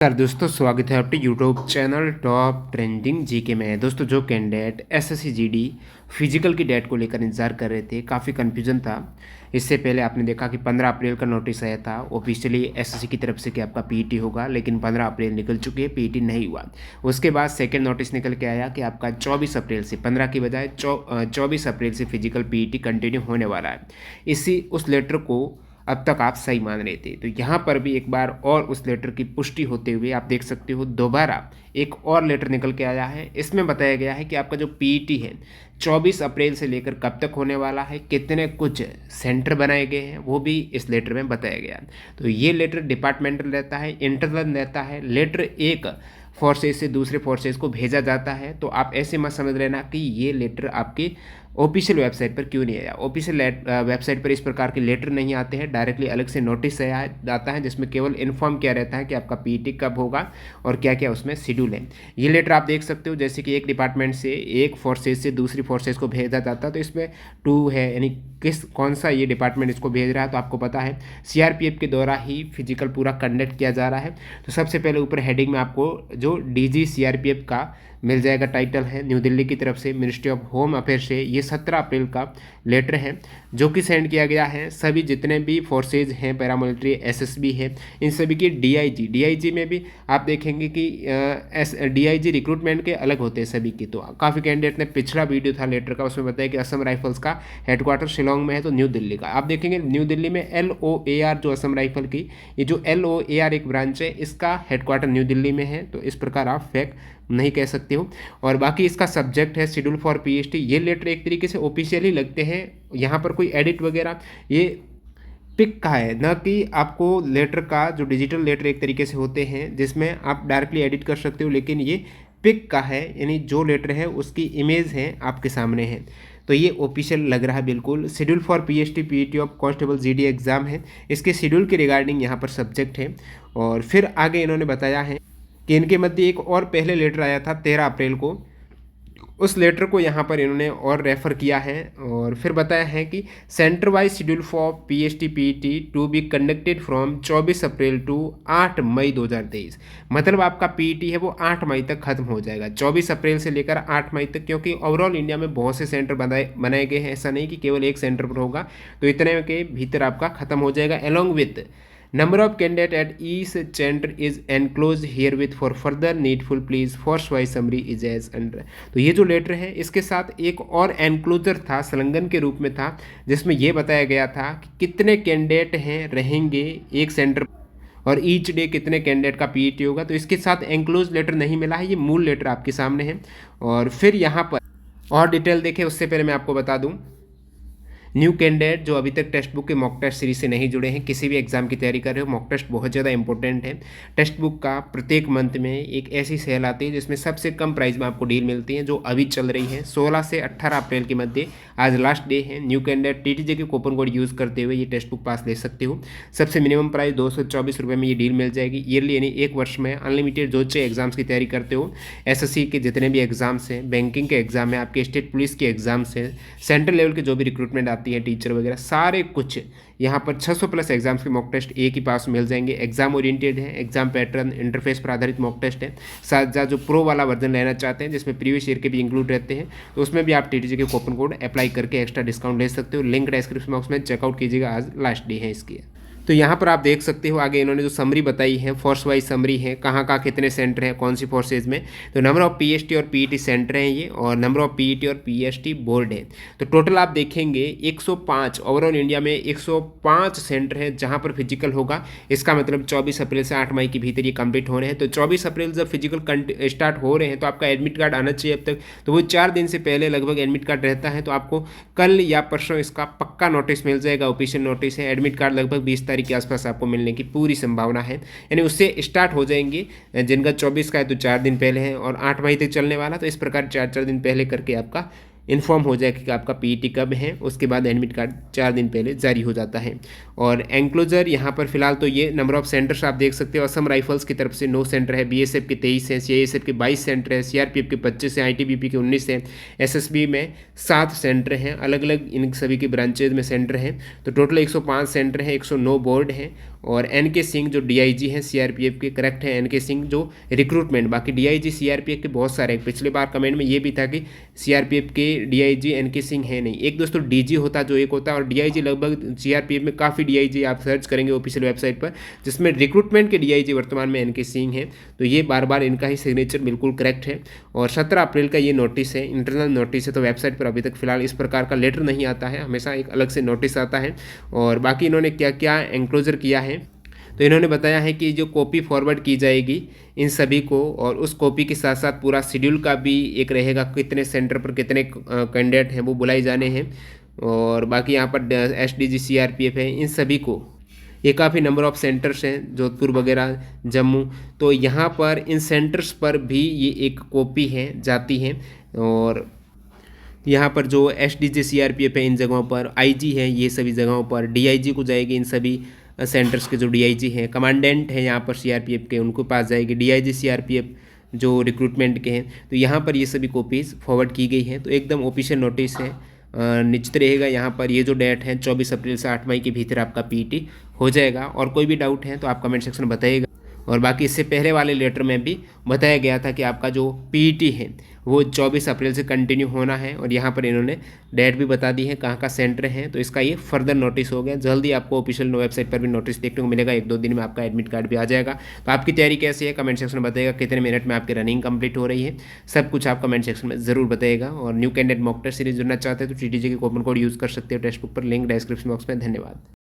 Sir दोस्तों, स्वागत है आपके YouTube channel top trending GK में। दोस्तों, जो कैंडिडेट एसएससी जीडी फिजिकल की डेट को लेकर इंतजार कर रहे थे, काफ़ी कन्फ्यूजन था। इससे पहले आपने देखा कि 15 अप्रैल का नोटिस आया था ऑफिशियली एसएससी की तरफ से कि आपका पीईटी होगा, लेकिन 15 अप्रैल निकल चुकी है, पीईटी नहीं हुआ। उसके बाद सेकेंड नोटिस निकल के आया कि आपका 24 अप्रैल से, 15 की बजाय 24 अप्रैल से फिजिकल पीईटी कंटिन्यू होने वाला है। इसी उस लेटर को अब तक आप सही मान रहे थे, तो यहाँ पर भी एक बार और उस लेटर की पुष्टि होते हुए आप देख सकते हो दोबारा एक और लेटर निकल के आया है। इसमें बताया गया है कि आपका जो पीईटी है 24 अप्रैल से लेकर कब तक होने वाला है, कितने कुछ सेंटर बनाए गए हैं, वो भी इस लेटर में बताया गया है। तो ये लेटर डिपार्टमेंटल रहता है, इंटरनल रहता है। लेटर एक फोर्सेज से दूसरे फोर्सेज को भेजा जाता है। तो आप ऐसे मत समझ लेना कि ये लेटर आपकी ऑफिशियल वेबसाइट पर क्यों नहीं आया। ऑफिशियल वेबसाइट पर इस प्रकार के लेटर नहीं आते हैं, डायरेक्टली अलग से नोटिस आता है जिसमें केवल इन्फॉर्म किया रहता है कि आपका पीईटी कब होगा और क्या क्या उसमें शेड्यूल है। ये लेटर आप देख सकते हो, जैसे कि एक डिपार्टमेंट से एक फोर्सेज से दूसरी फोर्सेज को भेजा जाता है, तो इसमें टू है, यानी कौन सा ये डिपार्टमेंट इसको भेज रहा है। तो आपको पता है सीआरपीएफ के द्वारा ही फिजिकल पूरा कंडक्ट किया जा रहा है। तो सबसे पहले ऊपर हेडिंग में आपको जो डीजी सीआरपीएफ का मिल जाएगा, टाइटल है न्यू दिल्ली की तरफ से मिनिस्ट्री ऑफ होम अफेयर से। ये 17 अप्रैल का लेटर है जो कि सेंड किया गया है सभी जितने भी फोर्सेज हैं, पैरामिलिट्री, एसएसबी है, इन सभी की डीआईजी में भी आप देखेंगे कि डीआईजी रिक्रूटमेंट के अलग होते हैं सभी की। तो काफ़ी कैंडिडेट ने पिछला वीडियो था लेटर का, उसमें बताया कि असम राइफल्स का हेडक्वार्टर शिलोंग में है, तो न्यू दिल्ली का आप देखेंगे न्यू दिल्ली में LOAR जो असम राइफल की, ये जो LOAR एक ब्रांच है, इसका हेडक्वार्टर न्यू दिल्ली में है। तो इस प्रकार आप फैक्ट नहीं कह सकते हो। और बाकी इसका सब्जेक्ट है शेड्यूल फॉर पीएचडी। ये लेटर एक तरीके से ऑफिशियली लगते हैं, यहाँ पर कोई एडिट वगैरह ये पिक का है, न कि आपको लेटर का जो डिजिटल लेटर एक तरीके से होते हैं जिसमें आप डायरेक्टली एडिट कर सकते हो, लेकिन ये पिक का है, यानी जो लेटर है उसकी इमेज है आपके सामने है। तो ये ऑफिशियल लग रहा है बिल्कुल। Schedule for PhD PET of constable GD exam है, इसके शेड्यूल के रिगार्डिंग यहाँ पर सब्जेक्ट है। और फिर आगे इन्होंने बताया है कि इनके मध्य एक और पहले लेटर आया था 13 अप्रैल को, उस लेटर को यहाँ पर इन्होंने और रेफ़र किया है। और फिर बताया है कि centre wise schedule for PhD PET to be conducted from 24 April to 8 May 2023। मतलब आपका पीईटी है वो 8 मई तक खत्म हो जाएगा, 24 अप्रैल से लेकर 8 मई तक, क्योंकि ओवरऑल इंडिया में बहुत से सेंटर बनाए गए हैं, ऐसा नहीं कि केवल एक सेंटर पर होगा। तो इतने के भीतर आपका खत्म हो जाएगा। Along with number of candidate at each center is enclosed herewith for further needful please force wise summary is as under। तो ये जो लेटर है इसके साथ एक और एनक्लोजर था, संलग्न के रूप में था, जिसमें ये बताया गया था कि कितने कैंडिडेट हैं रहेंगे एक सेंटर और ईच डे कितने कैंडिडेट का पीईटी होगा। तो इसके साथ एनक्लोज लेटर नहीं मिला है, ये मूल लेटर आपके सामने है। और फिर यहाँ पर और डिटेल देखें उससे पहले मैं आपको बता दूँ, न्यू कैंडिडेट जो अभी तक टेक्स्ट बुक के मॉक टेस्ट सीरीज से नहीं जुड़े हैं, किसी भी एग्जाम की तैयारी कर रहे हो, मॉक टेस्ट बहुत ज़्यादा इंपॉर्टेंट है। टेक्स्ट बुक का प्रत्येक मंथ में एक ऐसी सेल आती है जिसमें सबसे कम प्राइस में आपको डील मिलती है, जो अभी चल रही है 16 से 18 अप्रैल के मध्य। आज लास्ट डे है। न्यू कैंडिडेट TTJ के कूपन कोड यूज़ करते हुए ये टेक्स्ट बुक पास ले सकते हो। सबसे मिनिमम प्राइस 224 रुपये में ये डील मिल जाएगी ईयरली, यानी एक वर्ष में अनलिमिटेड जो चाहिए एग्जाम्स की तैयारी करते हो, SSC के जितने भी एग्जाम्स हैं, बैंकिंग के एग्जाम है, आपके स्टेट पुलिस के एग्जाम्स हैं, सेंट्रल लेवल के जो भी रिक्रूटमेंट आती है, टीचर वगैरह, सारे कुछ यहाँ पर 600 प्लस एग्जाम्स के मॉक टेस्ट एक ही पास मिल जाएंगे। एग्जाम ओरिएंटेड है, एग्जाम पैटर्न इंटरफेस पर आधारित मॉक टेस्ट है। साथ साथ जो प्रो वाला वर्जन लेना चाहते हैं जिसमें प्रीवियस ईयर के भी इंक्लूड रहते हैं, तो उसमें भी आप TTJ के कूपन कोड अप्लाई करके एक्स्ट्रा डिस्काउंट ले सकते हो। लिंक डिस्क्रिप्शन बॉक्स में चेकआउट कीजिएगा, आज लास्ट डे है इसकी। तो यहाँ पर आप देख सकते हो आगे इन्होंने जो समरी बताई है, फोर्स वाइज समरी है, कहाँ कहाँ कितने सेंटर हैं, कौन सी फोर्सेज में। तो नंबर ऑफ पीएचटी और पीईटी सेंटर हैं ये, और नंबर ऑफ पीईटी और पीएचटी बोर्ड है। तो टोटल आप देखेंगे 105 ओवरऑल इंडिया में 105 सेंटर है जहाँ पर फिजिकल होगा। इसका मतलब 24 अप्रैल से 8 मई के भीतर ये कंप्लीट हो रहे हैं। तो 24 अप्रैल जब फिजिकल स्टार्ट हो रहे हैं तो आपका एडमिट कार्ड आना चाहिए अब तक, तो वो 4 दिन से पहले लगभग एडमिट कार्ड रहता है। तो आपको कल या परसों इसका पक्का नोटिस मिल जाएगा, ऑफिशियल नोटिस है। एडमिट कार्ड लगभग 20 तारीख के आसपास आपको मिलने की पूरी संभावना है, यानी उससे स्टार्ट हो जाएंगे। जिनका 24 का है तो 4 दिन पहले है, और 8 मई तक चलने वाला, तो इस प्रकार 4 दिन पहले करके आपका इन्फॉर्म हो जाएगा कि आपका पीईटी कब है। उसके बाद एडमिट कार्ड 4 दिन पहले जारी हो जाता है। और एंक्लोजर यहाँ पर फिलहाल तो ये नंबर ऑफ सेंटर्स आप देख सकते हो। असम राइफल्स की तरफ से 9 सेंटर है, BSF के 23 हैं, CISF के 22 सेंटर है, CRPF के 25 हैं, ITBP के 19 हैं, SSB में 7 सेंटर हैं, अलग अलग इन सभी की ब्रांचेज में सेंटर हैं। तो टोटल 105 सेंटर हैं, 109 बोर्ड हैं, और एनके सिंह जो डीआईजी हैं सीआरपीएफ के, करेक्ट है एनके सिंह जो रिक्रूटमेंट। बाकी डीआईजी सीआरपीएफ के बहुत सारे, पिछली बार कमेंट में ये भी था कि सीआरपीएफ के डीआईजी एनके सिंह है नहीं, एक दोस्तों डीजी होता जो एक होता है, और डीआईजी लगभग सीआरपीएफ में काफ़ी डीआईजी आप सर्च करेंगे ऑफिशियल वेबसाइट पर, जिसमें रिक्रूटमेंट के डीआईजी वर्तमान में एनके सिंह है। तो ये बार बार इनका ही सिग्नेचर बिल्कुल करेक्ट है। और 17 अप्रैल का ये नोटिस है, इंटरनल नोटिस है, तो वेबसाइट पर अभी तक फिलहाल इस प्रकार का लेटर नहीं आता है, हमेशा एक अलग से नोटिस आता है। और बाकी इन्होंने क्या क्या एंक्लोजर किया है, तो इन्होंने बताया है कि जो कॉपी फॉरवर्ड की जाएगी इन सभी को, और उस कॉपी के साथ साथ पूरा शेड्यूल का भी एक रहेगा, कितने सेंटर पर कितने कैंडिडेट हैं वो बुलाए जाने हैं। और बाकी यहाँ पर एसडीजी सीआरपीएफ है, इन सभी को, ये काफ़ी नंबर ऑफ़ सेंटर्स हैं जोधपुर वगैरह जम्मू, तो यहाँ पर इन सेंटर्स पर भी ये एक कॉपी है जाती है। और यहाँ पर जो एसडीजी सीआरपीएफ है इन जगहों पर, आईजी है ये सभी जगहों पर, डीआईजी को जाएगी इन सभी सेंटर्स के जो डीआईजी हैं, कमांडेंट है यहाँ पर सीआरपीएफ के उनको पास जाएगी, डीआईजी सीआरपीएफ जो रिक्रूटमेंट के हैं, तो यहाँ पर ये सभी कॉपीज़ फॉरवर्ड की गई हैं। तो एकदम ऑफिशियल नोटिस है, निश्चित रहेगा। यहाँ पर ये जो डेट है 24 अप्रैल से 8 मई के भीतर आपका पीईटी हो जाएगा। और कोई भी डाउट है तो आप कमेंट सेक्शन में बताइएगा। और बाकी इससे पहले वाले लेटर में भी बताया गया था कि आपका जो पीईटी है वो 24 अप्रैल से कंटिन्यू होना है, और यहाँ पर इन्होंने डेट भी बता दी है कहाँ का सेंटर है। तो इसका ये फर्दर नोटिस हो गया, जल्दी आपको ऑफिशियल वेबसाइट पर भी नोटिस देखने को मिलेगा, 1-2 दिन में आपका एडमिट कार्ड भी आ जाएगा। तो आपकी तैयारी कैसी है कमेंट सेक्शन में बताइएगा, कितने मिनट में आपकी रनिंग कंप्लीट हो रही है, सब कुछ आप कमेंट सेक्शन में ज़रूर बताइएगा। और new candidate mock test series जुड़ना चाहते हैं तो टीटीजे के कूपन कोड यूज़ कर सकते हो टेक्स्ट बुक पर, लिंक डिस्क्रिप्शन बॉक्स में। धन्यवाद।